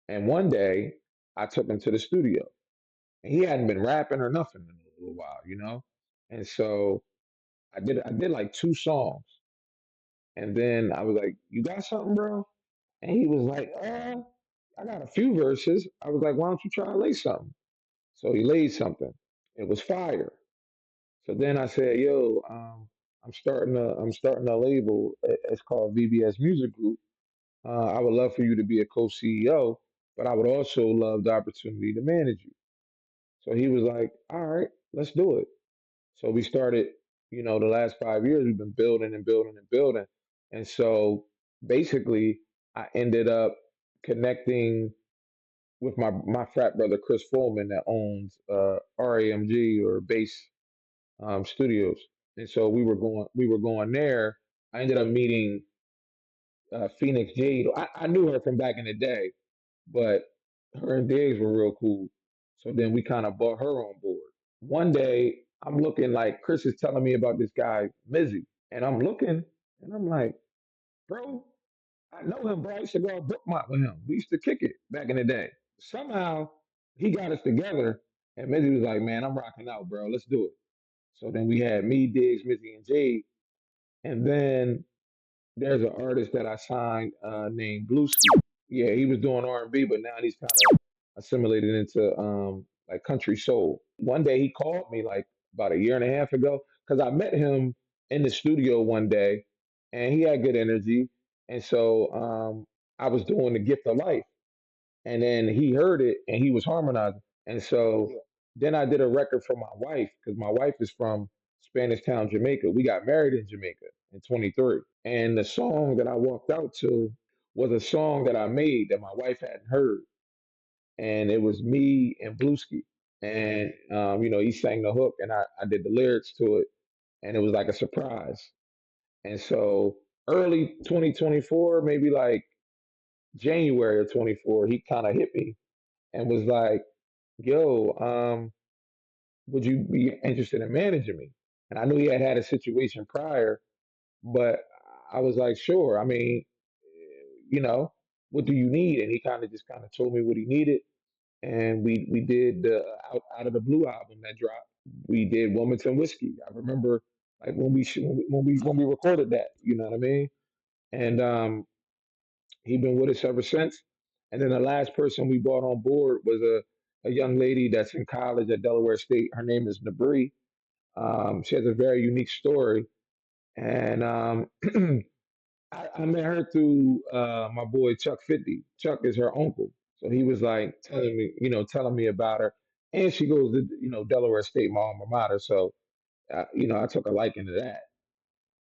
And one day I took him to the studio. And he hadn't been rapping or nothing in a little while. And so I did like two songs. And then I was like, "You got something, bro?" And he was like, I got a few verses." I was like, "Why don't you try to lay something?" So he laid something. It was fire. So then I said, "Yo, I'm starting a label. It's called VBS Music Group. I would love for you to be a co-CEO, but I would also love the opportunity to manage you." So he was like, "All right, let's do it." So we started. The last 5 years we've been building and building and building, and so basically I ended up connecting with my frat brother Chris Fullman that owns RAMG or Bass Studios, and so we were going there. I ended up meeting Phoenix Jade. I knew her from back in the day, but her and Diggs were real cool. So then we kind of brought her on board. One day I'm looking like Chris is telling me about this guy Mizzy, and I'm looking and I'm like, "Bro, I know him, bro. I used to go bookmark with him. We used to kick it back in the day." Somehow he got us together, and Mizzy was like, "Man, I'm rocking out, bro. Let's do it." So then we had me, Diggs, Mizzy, and Jade. And then there's an artist that I signed named Blueski. Yeah, he was doing R&B, but now he's kind of assimilated into like country soul. One day he called me like about a year and a half ago because I met him in the studio one day, and he had good energy, and so I was doing the gift of life, and then he heard it and he was harmonizing, and so then I did a record for my wife because my wife is from Spanish Town, Jamaica. We got married in Jamaica in 23, and the song that I walked out to was a song that I made that my wife hadn't heard, and it was me and Bluesky. And he sang the hook, and I did the lyrics to it, and it was like a surprise. And so early 2024, maybe like January of 24, he kind of hit me and was like, "Yo, would you be interested in managing me?" And I knew he had had a situation prior, but I was like, "Sure." I mean, you know, what do you need? And he kind of told me what he needed, and we did the out of the Blue album that dropped. We did Wilmington Whiskey. I remember like when we recorded that. You know what I mean? And he been with us ever since. And then the last person we brought on board was a young lady that's in college at Delaware State. Her name is Nabri. She has a very unique story, and I met her through my boy Chuck 50. Chuck is her uncle. So he was like telling me about her. And she goes to, Delaware State, my alma mater. So, I took a liking to that.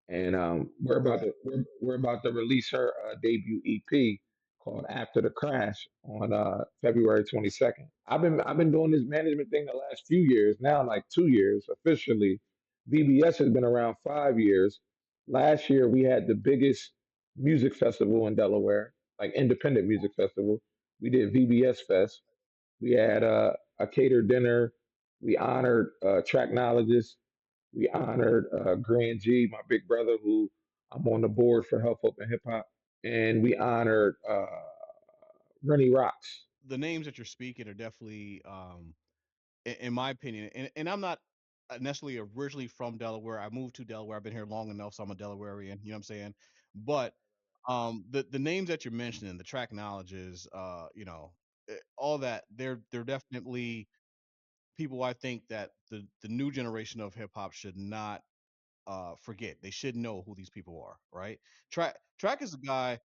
And we're about to release her debut EP called After the Crash on February 22nd. I've been doing this management thing the last few years now, like 2 years officially. VBS has been around 5 years. Last year we had the biggest music festival in Delaware, like independent music festival. We did VBS Fest. We had a catered dinner. We honored tracknologists. We honored Grand G, my big brother, who I'm on the board for Health Hope and Hip Hop, and we honored Rennie Rocks. The names that you're speaking are definitely in my opinion, and I'm not necessarily originally from Delaware. I moved to Delaware. I've been here long enough, so I'm a Delawarean. You know what I'm saying? But the names that you're mentioning, the track knowledges, all that, they're definitely people I think that the new generation of hip hop should not forget. They should know who these people are, right? Track is a guy.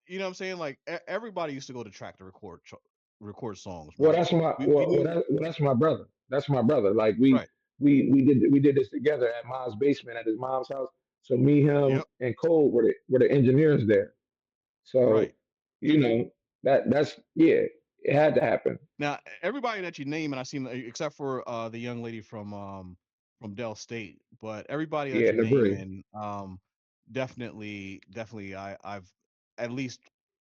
You know what I'm saying? Like everybody used to go to Track to record songs, Well, right? that's my We knew that's my brother. That's my brother. Like we right. we we did this together at mom's basement at his mom's house. So me, him, Yep. and Cole were the engineers there. So Right. you know that's yeah, it had to happen. Now, everybody that you name, and I seem except for the young lady from Dell State, but everybody that Yeah, you're Nabri. naming, definitely, I've at least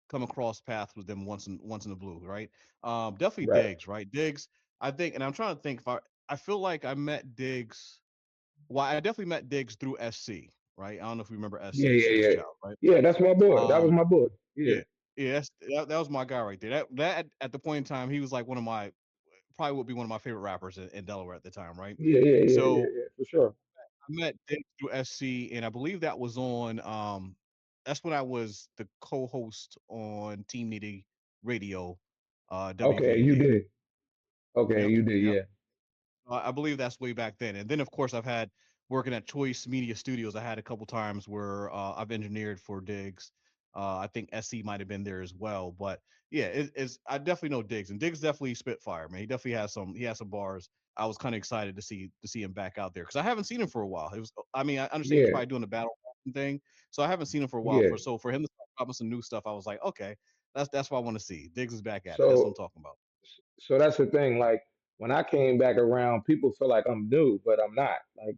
come across paths with them once in the blue, right? Definitely Right. Diggs, right? Diggs, I think, and I'm trying to think if I feel like I met Diggs. Well, I definitely met Diggs through SC, right? I don't know if you remember Yeah, SC, yeah, Serious yeah. Child, right? Yeah, that's my boy. That was Um, my boy. Yeah. yeah, yeah, that was my guy right there. That at the point in time, he was like one of my probably would be one of my favorite rappers in Delaware at the time, right? Yeah, yeah, yeah, yeah, So yeah, for sure. I met Dick through SC, and I believe that was on. That's when I was the co-host on Team Nitty Radio, Okay, you WVND. did. Okay, Yep, you did. yep. Yeah, I believe that's way back then. And then, of course, I've had working at Choice Media Studios. I had a couple times where I've engineered for Diggs. I think SC might have been there as well. But yeah, it's I definitely know Diggs, and Diggs definitely spitfire, man. He definitely has some. He has some bars. I was kind of excited to see him back out there because I haven't seen him for a while. It was, I mean, I understand he was yeah, probably doing the battle rapping thing, so I haven't seen him for a while. yeah. For him to start dropping some new stuff, I was like, okay, that's what I want to see. Diggs is back at it. That's what I'm So, talking about. so that's the thing. Like when I came back around, people feel like I'm new, but I'm not. Like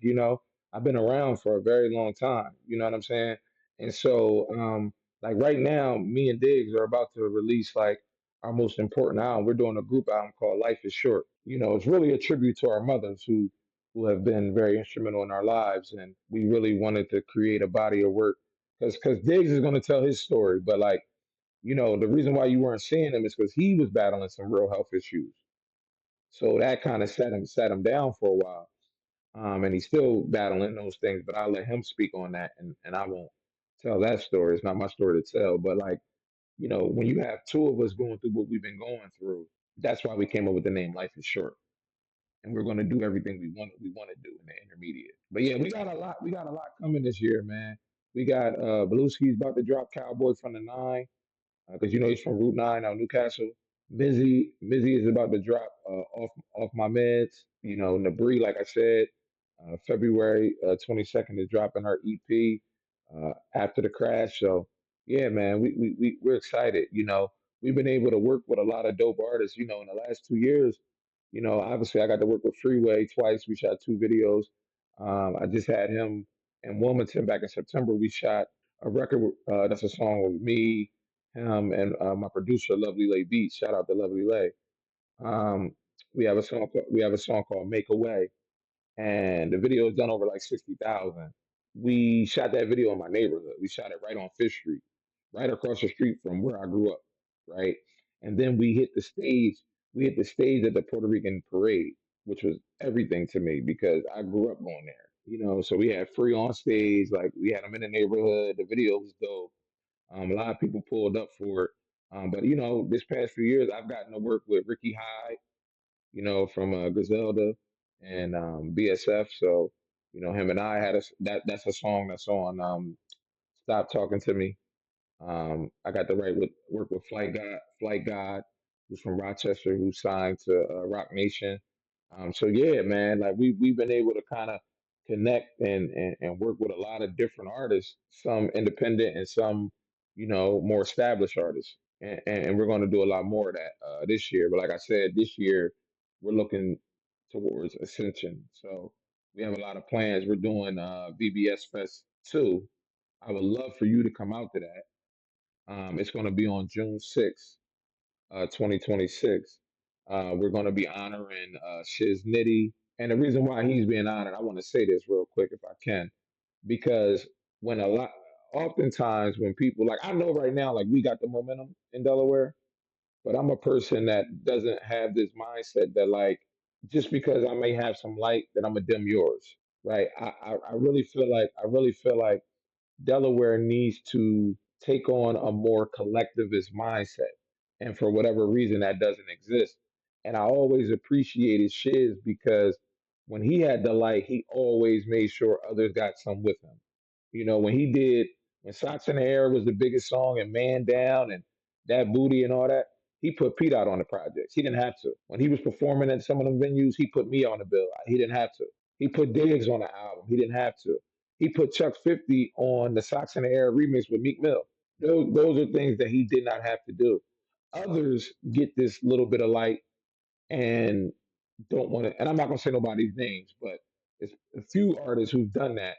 I've been around for a very long time. You know what I'm saying? And so, like right now, me and Diggs are about to release like our most important album. We're doing a group album called Life Is Short. It's really a tribute to our mothers who have been very instrumental in our lives, and we really wanted to create a body of work because Diggs is going to tell his story, but like the reason why you weren't seeing him is because he was battling some real health issues. So that kind of set him down for a while. And he's still battling those things, but I'll let him speak on that, and I won't tell that story. It's not my story to tell. But like, when you have two of us going through what we've been going through, that's why we came up with the name Life is Short. and we're gonna do everything we want to do in the intermediate. But yeah, we got a lot coming this year, man. We got Belushi's about to drop Cowboy from the Nine because you know he's from Route 9 out Newcastle. Mizzy is about to drop off my meds. You know, Nabri, like I said, February 22nd is dropping her EP after the crash. So yeah, man, we're excited. You know, we've been able to work with a lot of dope artists. You know, in the last 2 years, you know, obviously I got to work with Freeway twice. We shot two videos. I just had him in Wilmington back in September. We shot a record. That's a song with me, him, and my producer, Lovely Lay Beats. Shout out to Lovely Lay. Um, we have a song called Make a Way, and the video is done over like 60,000. We shot that video in my neighborhood. We shot it right on Fish Street, right across the street from where I grew up, right? And then we hit the stage. We hit the stage at the Puerto Rican parade, which was everything to me because I grew up going there. You know, so we had Free on stage, like we had them in the neighborhood. The video was dope. A lot of people pulled up for it. But you know, this past few years, I've gotten to work with Ricky Hyde, you know, from Griselda and BSF. So, you know, him and I had that's a song that's on Stop Talking to Me. I got to work with Flight God, who's from Rochester, who signed to Rock Nation. So yeah, man, like we've been able to kind of connect and work with a lot of different artists, some independent and some, you know, more established artists. And we're going to do a lot more of that this year. But like I said, this year we're looking towards Ascension. So we have a lot of plans. We're doing VBS Fest 2. I would love for you to come out to that. It's going to be on June 6th, 2026. We're going to be honoring Shiz Nitty. And the reason why he's being honored, I want to say this real quick if I can, because when a lot, oftentimes when people, like, I know right now, like, we got the momentum in Delaware, but I'm a person that doesn't have this mindset that, like, just because I may have some light, that I'm going to dim yours, right? I really feel like Delaware needs to take on a more collectivist mindset. And for whatever reason, that doesn't exist. And I always appreciated Shiz because when he had the light, he always made sure others got some with him. You know, when Socks in the Air was the biggest song and Man Down and That Booty and all that, he put P Dot on the projects. He didn't have to. When he was performing at some of them venues, he put me on the bill. He didn't have to. He put Diggs on the album. He didn't have to. He put Chuck 50 on the Socks in the Air remix with Meek Mill. Those are things that he did not have to do. Others get this little bit of light and don't want to, and I'm not going to say nobody's names, but it's a few artists who've done that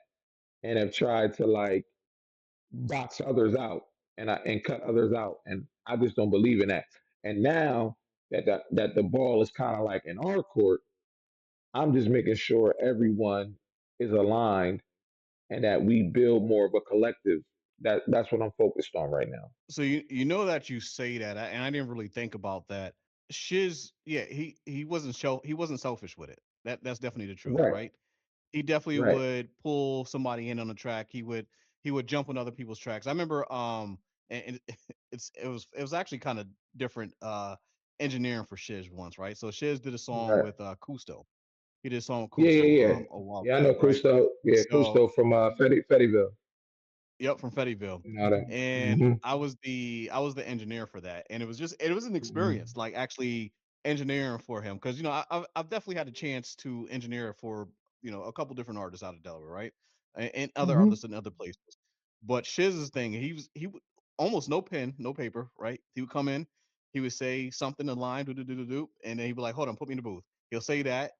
and have tried to like box others out and cut others out. And I just don't believe in that. And now that the ball is kind of like in our court, I'm just making sure everyone is aligned and that we build more of a collective. That's what I'm focused on right now. So you know that you say that, and I didn't really think about that. Shiz, yeah, he wasn't selfish with it. That's definitely the truth, Right, right? He definitely right, would pull somebody in on the track. He would jump on other people's tracks. I remember and it was actually kind of different engineering for Shiz once, right? So Shiz did a song right. with Kusto. He did a song with Yeah, Kusto yeah, yeah. a while Yeah, I back, know right? Custo. Yeah, So Custo from Fettyville. yep, from Fettyville. You know that. And Mm-hmm. I was the engineer for that, and it was an Mm-hmm. experience, like actually engineering for him, because I've definitely had a chance to engineer for a couple different artists out of Delaware, right, and other Mm-hmm. artists in other places. But Shiz's thing, he would almost no pen, no paper, right? He would come in, he would say something in line, do do do do do, and then he'd be like, "Hold on, put me in the booth." He'll say that,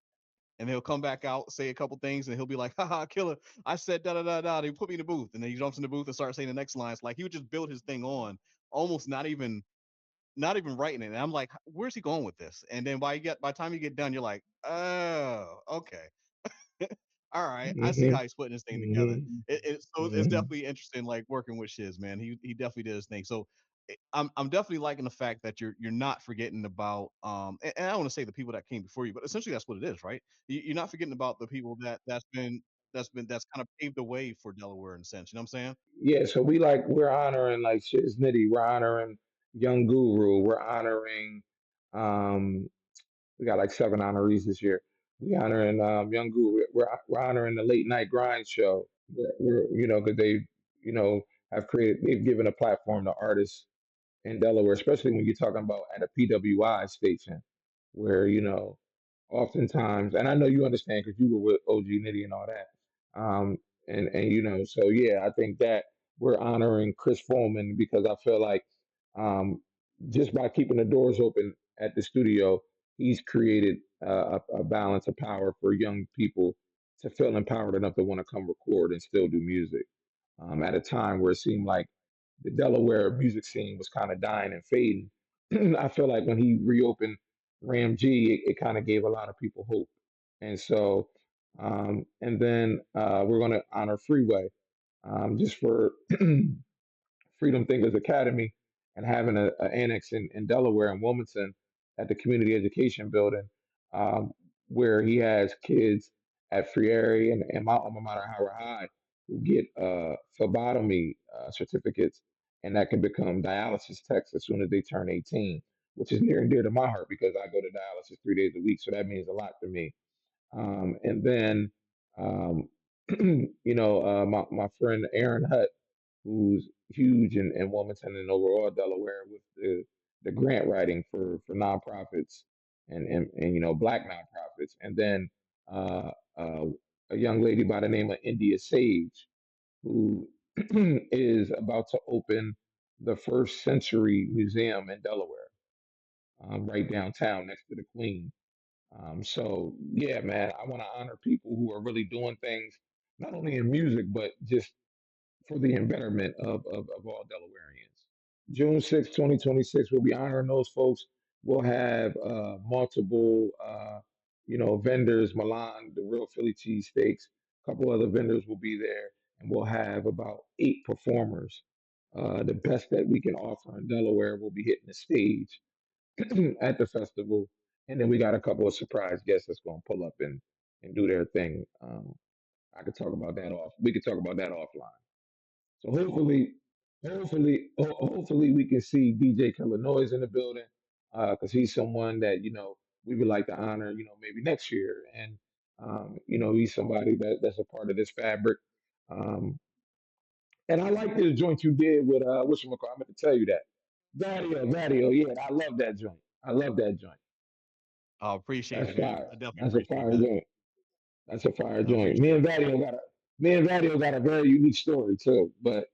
and he'll come back out, say a couple things, and he'll be like, haha, killer. I said da da da da. He put me in the booth. And then he jumps in the booth and starts saying the next lines. Like he would just build his thing on, almost not even writing it. And I'm like, where's he going with this? And then by the time you get done, you're like, oh, okay. All right, I see Mm-hmm. how he's putting this thing together. Mm-hmm. So it's Mm-hmm. definitely interesting, like working with Shiz, man. He definitely did his thing. So I'm definitely liking the fact that you're not forgetting about and I don't want to say the people that came before you, but essentially that's what it is, right? You're not forgetting about the people that's kind of paved the way for Delaware in a sense. You know what I'm saying? Yeah, so we're honoring like Shiz Nitty, we're honoring Young Guru, we're honoring um we got like seven honorees this year. We honoring Young Guru. We're honoring the late night grind show. You know, because they, you know, have created. They've given a platform to artists in Delaware, especially when you're talking about at a PWI station, where oftentimes, and I know you understand because you were with OG Nitty and all that, and so yeah, I think that we're honoring Chris Foreman because I feel like um, just by keeping the doors open at the studio, he's created a balance of power for young people to feel empowered enough to want to come record and still do music at a time where it seemed like the Delaware music scene was kind of dying and fading. I feel like when he reopened Ram G, it kind of gave a lot of people hope. And so, and then we're going to honor Freeway just for Freedom Thinkers Academy and having a annex in Delaware and Wilmington at the Community Education Building, um, where he has kids at Freeway and my alma mater, Howard High, who get phlebotomy certificates, and that can become dialysis techs as soon as they turn 18, which is near and dear to my heart because I go to dialysis 3 days a week, so that means a lot to me. And then, um, my friend Aaron Hutt, who's huge in Wilmington and overall Delaware with the grant writing for nonprofits and black nonprofits. And then uh, uh, a young lady by the name of India Sage, who is about to open the first century museum in Delaware, right downtown next to the Queen. So yeah, man, I want to honor people who are really doing things not only in music but just for the betterment of all Delawareans. June 6th, 2026, we'll be honoring those folks. We'll have multiple, vendors, Milan, the real Philly cheesesteaks, a couple other vendors will be there, and we'll have about 8 performers. The best that we can offer in Delaware will be hitting the stage at the festival. And then we got a couple of surprise guests that's going to pull up and do their thing. I could talk about that off. We could talk about that offline. So hopefully we can see DJ Killa Noise in the building because he's someone that we would like to honor. Maybe next year, and he's somebody that's a part of this fabric. Um, and I like this joint you did with whatchamacallit. I meant to tell you that Vadio. Yeah, I love that joint. I love that joint. I appreciate That's it, man. fire. I definitely That's a appreciate fire that. joint. That's a fire I joint. appreciate it. Me and Vadio got a very unique story too, but.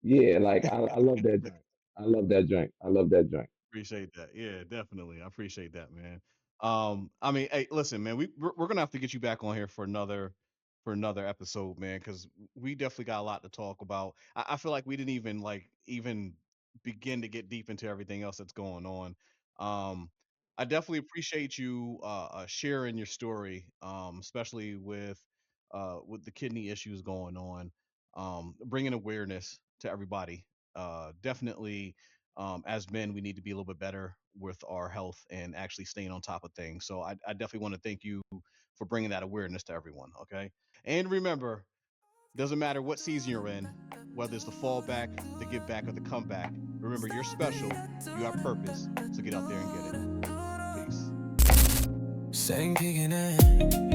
Yeah, like I love that joint. I love that joint. I love that joint. Appreciate that. Yeah, definitely. I appreciate that, man. I mean, hey, listen, man, we're gonna have to get you back on here for another episode, man, because we definitely got a lot to talk about. I feel like we didn't even begin to get deep into everything else that's going on. Um, I definitely appreciate you sharing your story, especially with the kidney issues going on, bringing awareness to everybody. Definitely as men, we need to be a little bit better with our health and actually staying on top of things. So I definitely want to thank you for bringing that awareness to everyone. Okay. And remember, doesn't matter what season you're in, whether it's the fallback, the give back, or the comeback. Remember, you're special. You have purpose. So get out there and get it. Peace. Saying kicking it.